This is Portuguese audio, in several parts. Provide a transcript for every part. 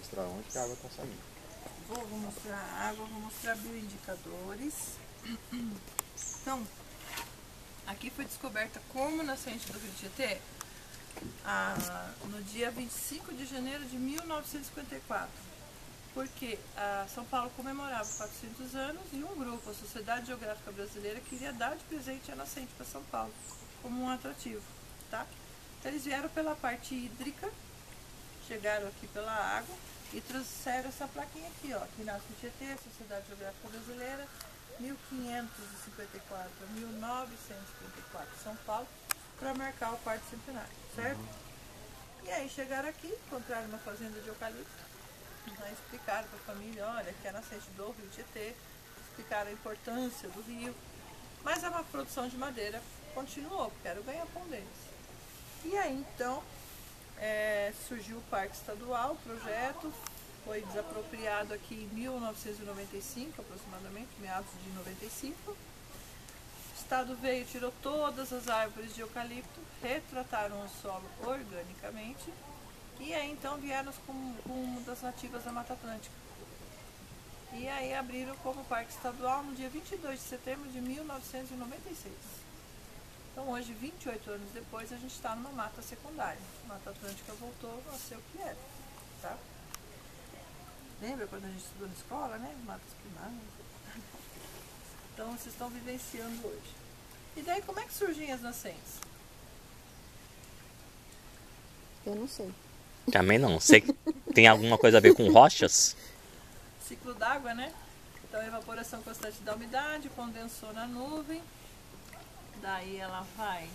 mostrar onde que a água está saindo. Vou mostrar a água, vou mostrar bioindicadores. Então, aqui foi descoberta como nascente do Rio Tietê no dia 25 de janeiro de 1954. Porque São Paulo comemorava 400 anos e um grupo, a Sociedade Geográfica Brasileira, queria dar de presente a nascente para São Paulo, como um atrativo, tá? Então, eles vieram pela parte hídrica, chegaram aqui pela água e trouxeram essa plaquinha aqui, ó, que nasce o Tietê, Sociedade Geográfica Brasileira, 1554 a 1954, São Paulo, para marcar o quarto centenário, certo? E aí chegaram aqui, encontraram uma fazenda de eucalipto, aí explicaram para a família, olha, que é a nascente do Rio Tietê, explicaram a importância do rio, mas a produção de madeira continuou, porque era o ganha-pão deles. E aí então surgiu o Parque Estadual, o projeto foi desapropriado aqui em 1995, aproximadamente, meados de 95. O Estado veio, tirou todas as árvores de eucalipto, retrataram o solo organicamente e aí então vieram com uma das nativas da Mata Atlântica. E aí abriram como Parque Estadual no dia 22 de setembro de 1996. Então hoje, 28 anos depois, a gente está numa mata secundária. A Mata Atlântica voltou a ser o que era, tá? Lembra quando a gente estudou na escola, né? Matas primárias. Então vocês estão vivenciando hoje. E daí como é que surgem as nascentes? Eu não sei. Também não. Sei que tem alguma coisa a ver com rochas? Ciclo d'água, né? Então evaporação constante da umidade, condensou na nuvem. Daí ela vai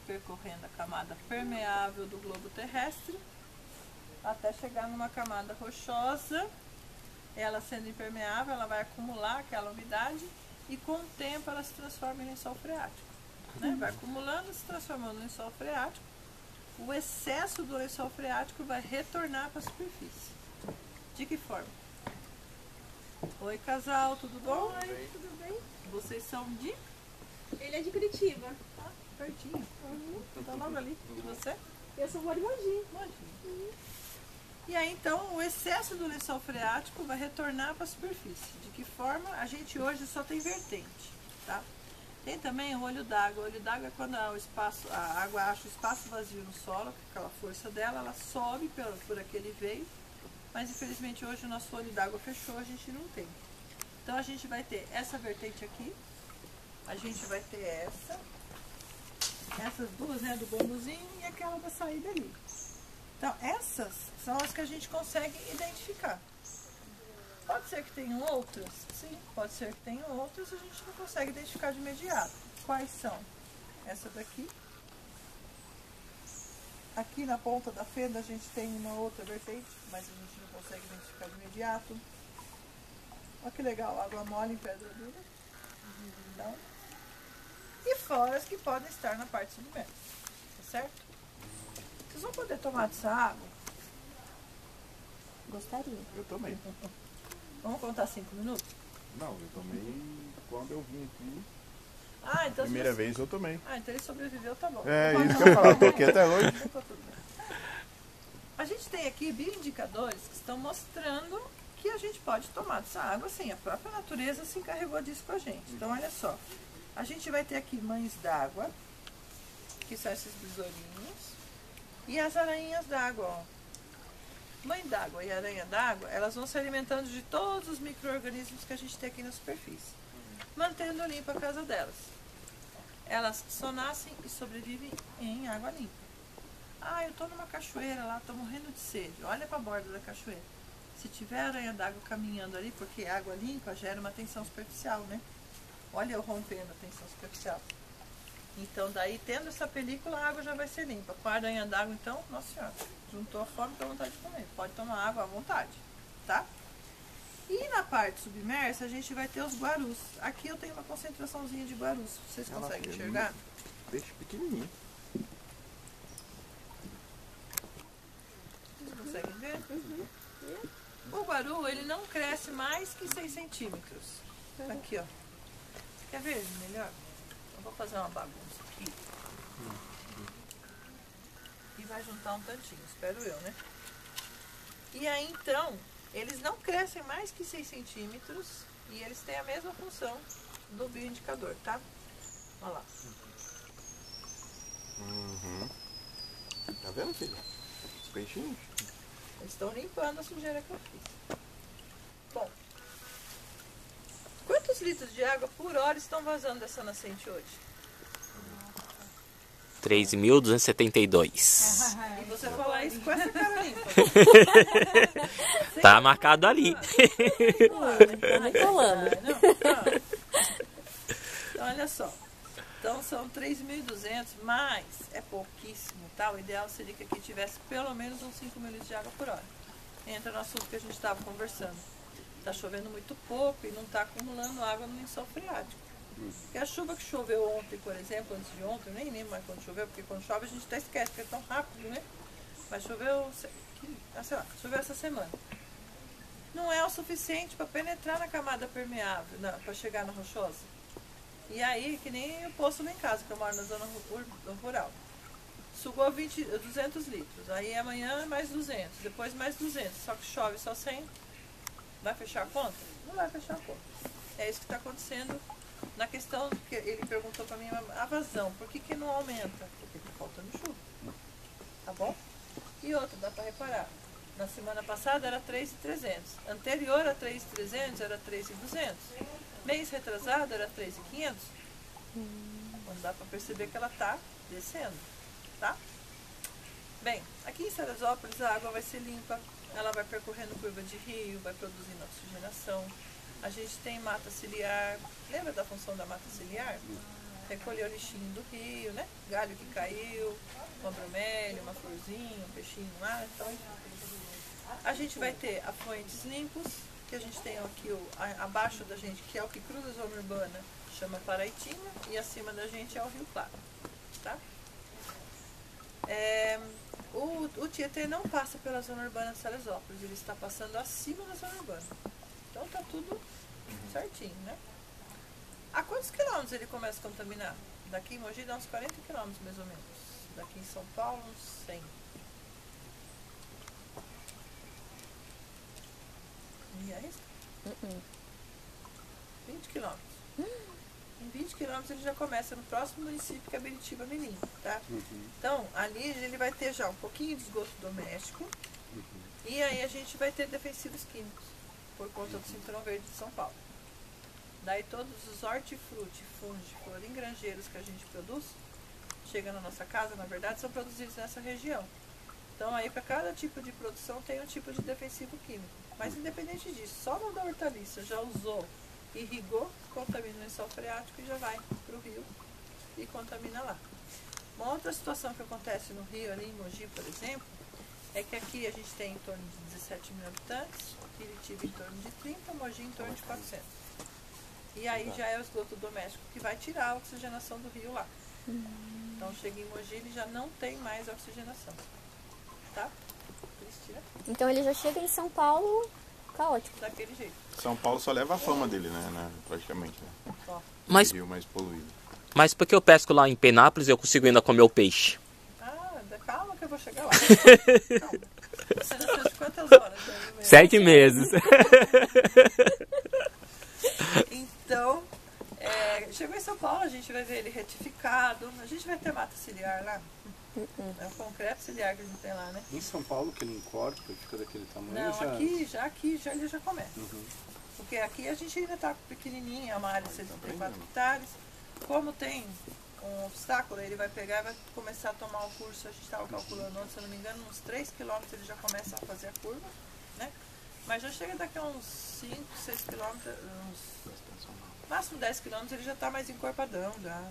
percorrendo a camada permeável do globo terrestre até chegar numa camada rochosa. Ela sendo impermeável, ela vai acumular aquela umidade e com o tempo ela se transforma em lençol freático, né? Vai acumulando, se transformando em lençol freático. O excesso do lençol freático vai retornar para a superfície. De que forma? Oi, casal, tudo bom? Oi, tudo bem? Vocês são de? Ele é de Curitiba. Ah, pertinho. Tá logo ali. E você? Eu sou de Mogi. Mogi. E aí então o excesso do lençol freático vai retornar para a superfície. De que forma? A gente hoje só tem vertente, tá? Tem também o olho d'água. O olho d'água é quando a água acha o espaço vazio no solo, com aquela força dela, ela sobe por aquele veio, mas infelizmente hoje o nosso olho d'água fechou, a gente não tem. Então a gente vai ter essa vertente aqui, a gente vai ter essas duas, né, do bambuzinho e aquela da saída ali. Então essas são as que a gente consegue identificar. Pode ser que tenham outras? Sim, pode ser que tenham outras, a gente não consegue identificar de imediato. Quais são? Essa daqui. Aqui na ponta da fenda a gente tem uma outra vertente, mas a gente não consegue identificar de imediato. Olha que legal, água mole em pedra dura. Então, e fora as que podem estar na parte submersa, tá certo? Vocês vão poder tomar dessa água? Gostaria. Eu tomei. Vamos contar 5 minutos? Não, eu tomei quando eu vim aqui. Ah, então Primeira vez eu tomei. Ah, então ele sobreviveu, tá bom. É, isso que eu ia falar, tô aqui até hoje. Então tá tudo bem. A gente tem aqui bioindicadores que estão mostrando que a gente pode tomar dessa água assim. A própria natureza se encarregou disso com a gente. Então olha só, a gente vai ter aqui mães d'água, que são esses besourinhos, e as aranhas d'água, ó. Mãe d'água e aranha d'água, elas vão se alimentando de todos os micro-organismos que a gente tem aqui na superfície, mantendo limpa a casa delas. Elas só nascem e sobrevivem em água limpa. Ah, eu tô numa cachoeira lá, tô morrendo de sede. Olha para a borda da cachoeira. Se tiver aranha d'água caminhando ali, porque água limpa gera uma tensão superficial, né? Olha eu rompendo a tensão superficial. Então daí, tendo essa película, a água já vai ser limpa. Com a aranha d'água, então, nossa senhora, juntou a fome com a vontade de comer. Pode tomar água à vontade, tá? E na parte submersa, a gente vai ter os guarus. Aqui eu tenho uma concentraçãozinha de guarus. Vocês conseguem enxergar? Peixe pequenininho. Vocês conseguem ver? O guaru, ele não cresce mais que 6 centímetros. Aqui, ó. Quer ver melhor? Eu vou fazer uma bagunça aqui. E vai juntar um tantinho, espero eu, né? E aí então, eles não crescem mais que 6 centímetros e eles têm a mesma função do bioindicador, tá? Olha lá. Tá vendo, filho? Os peixinhos. Eles estão limpando a sujeira que eu fiz. Bom, quantos litros de água por hora estão vazando dessa nascente hoje? 3.272. E você falar isso com essa cara limpa. Tá marcado ali. Tá colando. Então, olha só. Então, são 3.200, mas é pouquíssimo, tá? O ideal seria que aqui tivesse pelo menos uns 5 ml de água por hora. Entra no assunto que a gente estava conversando. Tá chovendo muito pouco e não tá acumulando água no lençol freático. Porque a chuva que choveu ontem, por exemplo, antes de ontem, eu nem lembro mais quando choveu, porque quando chove a gente até esquece, porque é tão rápido, né? Mas choveu, sei lá, choveu essa semana. Não é o suficiente para penetrar na camada permeável, para chegar na rochosa. E aí, que nem o poço lá em casa, que eu moro na zona rural. Sugou 200 litros, aí amanhã mais 200, depois mais 200, só que chove só 100. Vai fechar a conta? Não vai fechar a conta. É isso que está acontecendo na questão que ele perguntou para mim, a vazão. Por que não aumenta? Porque está faltando chuva. Tá bom? E outra, dá para reparar. Na semana passada era 3.300. Anterior a 3.300 era 3.200. Mês retrasado era 3.500. Então dá para perceber que ela está descendo. Tá? Bem, aqui em Salesópolis a água vai ser limpa. Ela vai percorrendo curva de rio, vai produzindo oxigenação. A gente tem mata ciliar. Lembra da função da mata ciliar? Recolher o lixinho do rio, né? Galho que caiu, uma bromélia, uma florzinha, um peixinho lá. Então, a gente vai ter afluentes limpos, que a gente tem aqui abaixo da gente, que é o que cruza a zona urbana, chama Paraitinga, e acima da gente é o Rio Claro. Tá? O Tietê não passa pela zona urbana de Salesópolis, ele está passando acima da zona urbana. Então tá tudo certinho, né? A quantos quilômetros ele começa a contaminar? Daqui em Mogi dá uns 40 quilômetros mais ou menos. Daqui em São Paulo, uns 100. E é isso? 20 quilômetros. Em 20 quilômetros ele já começa no próximo município, que é Beritiba Mirim, tá? Então, ali ele vai ter já um pouquinho de esgoto doméstico. E aí a gente vai ter defensivos químicos, por conta do Cinturão Verde de São Paulo. Daí todos os hortifruti, fungos, engrangeiros que a gente produz, chega na nossa casa, na verdade, são produzidos nessa região. Então aí para cada tipo de produção tem um tipo de defensivo químico. Mas independente disso, só no da hortaliça já usou, irrigou, contamina o lençol freático e já vai para o rio e contamina lá. Uma outra situação que acontece no rio, ali em Mogi, por exemplo, é que aqui a gente tem em torno de 17 mil habitantes, Piritiba em torno de 30, Mogi em torno de 400. E aí já é o esgoto doméstico que vai tirar a oxigenação do rio lá. Então chega em Mogi, ele já não tem mais oxigenação. Tá? Cristina? Então ele já chega em São Paulo caótico. Daquele jeito. São Paulo só leva a fama dele, né? Praticamente, né? Só. Mas, O rio mais poluído. mas porque eu pesco lá em Penápolis eu consigo ainda comer o peixe? Calma que eu vou chegar lá. Calma. Você nasceu de quantas horas? 7 meses. Então, chegou em São Paulo, a gente vai ver ele retificado. A gente vai ter mata ciliar lá. É o concreto ciliar que a gente tem lá, né? Em São Paulo que ele encorpa e fica daquele tamanho? Não, aqui ele já começa. Porque aqui a gente ainda está pequenininho, é uma área de 74 hectares. Como tem um obstáculo, ele vai pegar e vai começar a tomar o curso. A gente estava calculando ontem, se eu não me engano, uns 3 quilômetros ele já começa a fazer a curva, né? Mas já chega daqui a uns 5, 6 quilômetros, máximo 10 quilômetros, ele já está mais encorpadão, já.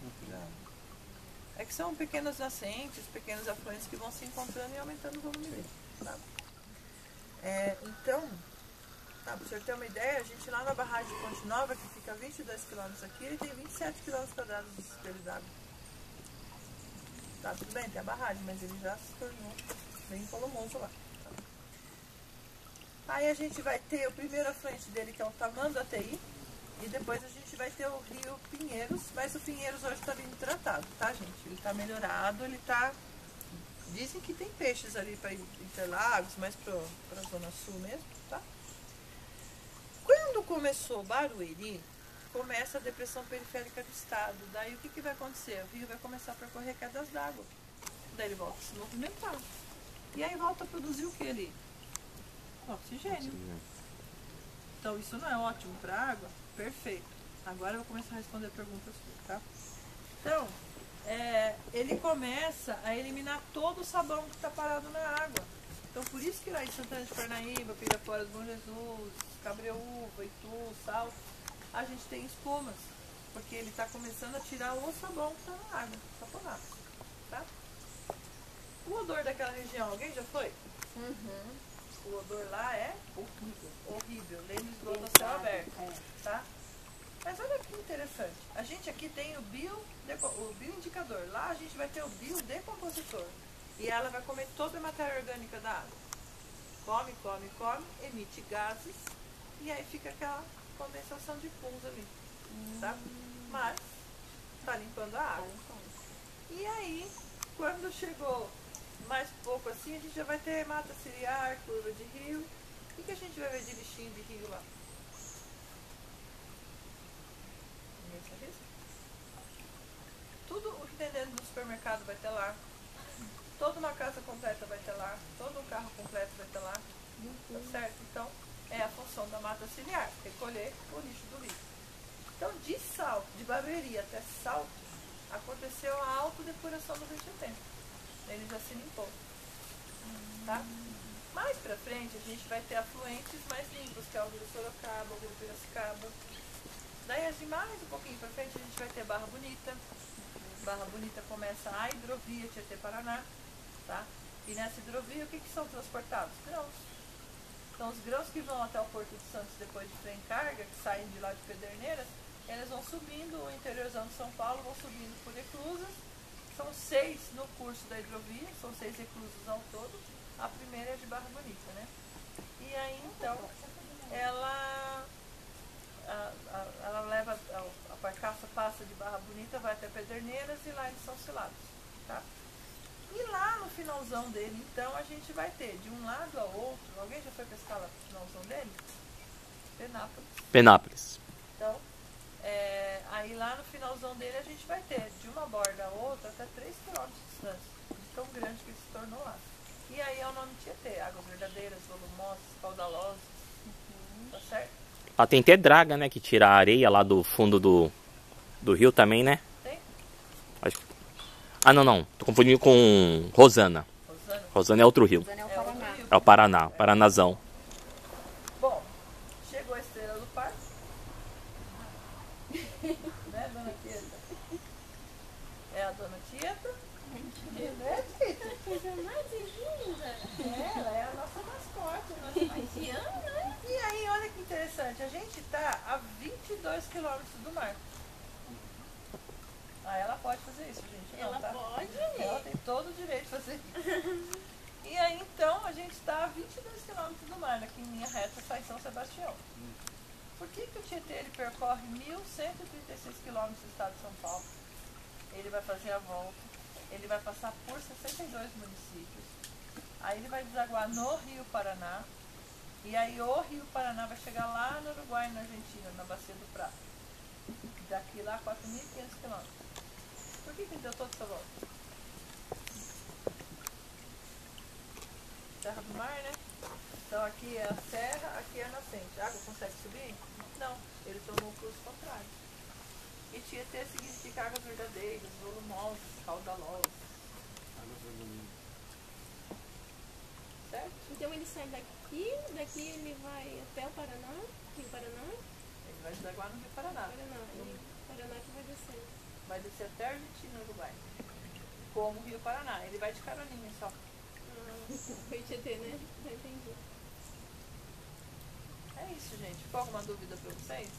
É que são pequenas nascentes, pequenos afluentes que vão se encontrando e aumentando o volume dele. Tá? Então, pra você ter uma ideia, a gente lá na barragem de Ponte Nova, que fica a 22 km aqui, ele tem 27 km quadrados de espelho d'água. Tá, tudo bem, tem a barragem, mas ele já se tornou bem volumoso lá. Tá? Aí a gente vai ter o primeiro afluente dele, que é o Tamanduá ATI, e depois a gente vai ter o rio Pinheiros, mas o Pinheiros hoje está vindo tratado, tá, gente? Ele está melhorado, ele está Dizem que tem peixes ali para Interlagos, mais para a Zona Sul mesmo, tá? Quando começou Barueri, começa a depressão periférica do estado. Daí o que vai acontecer? O rio vai começar a percorrer quedas d'água. Daí ele volta a se movimentar. E aí volta a produzir o que ali? Oxigênio. Então isso não é ótimo para a água? Perfeito. Agora eu vou começar a responder perguntas suas, tá? Então, ele começa a eliminar todo o sabão que está parado na água. Então por isso que lá em Santana de Parnaíba, Pirapora do Bom Jesus, Cabreúva, Itu, Salto, a gente tem espumas. Porque ele está começando a tirar o sabão que está na água, saponato, tá? O odor daquela região, alguém já foi? O odor lá é horrível. Lembra do esgoto a céu aberto, tá? Mas olha que interessante. A gente aqui tem o bioindicador. Lá a gente vai ter o biodecompositor. E ela vai comer toda a matéria orgânica da água. Come, come, come, emite gases. E aí fica aquela condensação de pus ali. Tá? Mas tá limpando a água. E aí, quando chegou mais pouco assim, a gente já vai ter mata ciliar, curva de rio. O que a gente vai ver de lixinho de rio lá? Tudo o que tem dentro do supermercado vai ter lá. Toda uma casa completa vai ter lá. Todo um carro completo vai ter lá. Tá certo? Então, é a função da mata ciliar, recolher o lixo do rio. Então, de Salto, de Barueri até Salto, aconteceu a autodepuração do Rio Tietê. Ele já se limpou. Tá? Mais pra frente, a gente vai ter afluentes mais limpos, que é o Rio Sorocaba, o Rio Piracicaba. Daí, mais um pouquinho pra frente, a gente vai ter Barra Bonita. Barra Bonita começa a hidrovia Tietê-Paraná. Tá? E nessa hidrovia, o que são transportados? Grãos. Então, os grãos que vão até o Porto de Santos depois de trem carga, que saem de lá de Pederneiras, eles vão subindo, o interiorzão de São Paulo, vão subindo por reclusas. São 6 no curso da hidrovia, são 6 reclusas ao todo. A primeira é de Barra Bonita, né? E aí, então, ela leva, a barcaça passa de Barra Bonita, vai até Pederneiras e lá eles são silados, tá? E lá no finalzão dele, então, a gente vai ter de um lado ao outro. Alguém já foi pescar lá no finalzão dele? Penápolis. Então, aí lá no finalzão dele a gente vai ter de uma borda a outra até 3 km de distância, de tão grande que ele se tornou lá. E aí é o nome Tietê, águas verdadeiras, volumosas, caudalosas, tá certo? Lá tem até draga, né, que tira a areia lá do fundo do rio também, né? Tem? Ah, não, tô confundindo com Rosana. Rosana é outro rio. Rosana é o Paraná. É o Paraná, Paranazão. Bom, chegou a estrela do parque. Né, dona Tieta? É a dona Tieta. Né, Tieta? Coisa mais linda. Ela é a nossa mascote, a nossa Tiana, né? E aí, olha que interessante, a gente está a 22 quilômetros do mar. Ah, ela pode fazer isso, gente. Não, Ela tá? pode. Ela tem todo o direito de fazer isso. E aí, então, a gente está a 22 quilômetros do mar, aqui em linha reta, sai São Sebastião. Por que o Tietê ele percorre 1.136 quilômetros do estado de São Paulo? Ele vai fazer a volta, ele vai passar por 62 municípios. Aí ele vai desaguar no Rio Paraná. E aí o Rio Paraná vai chegar lá no Uruguai, na Argentina, na Bacia do Prata. Daqui lá 4.500 quilômetros. Por que deu toda essa volta? Serra do Mar, né? Então aqui é a serra, aqui é a nascente. A água consegue subir? Não. Ele tomou o curso contrário. E Tietê significa águas verdadeiras, volumosas, caudalosas. Certo? Então ele sai daqui ele vai até o Paraná, Rio Paraná. Ele vai desaguar no Rio Paraná. Paraná que vai descer. Vai descer até a Argentina, Uruguai. Como o Rio Paraná. Ele vai de caroninha só. Foi Tietê, né? Já entendi. É isso, gente. Ficou alguma dúvida pra vocês?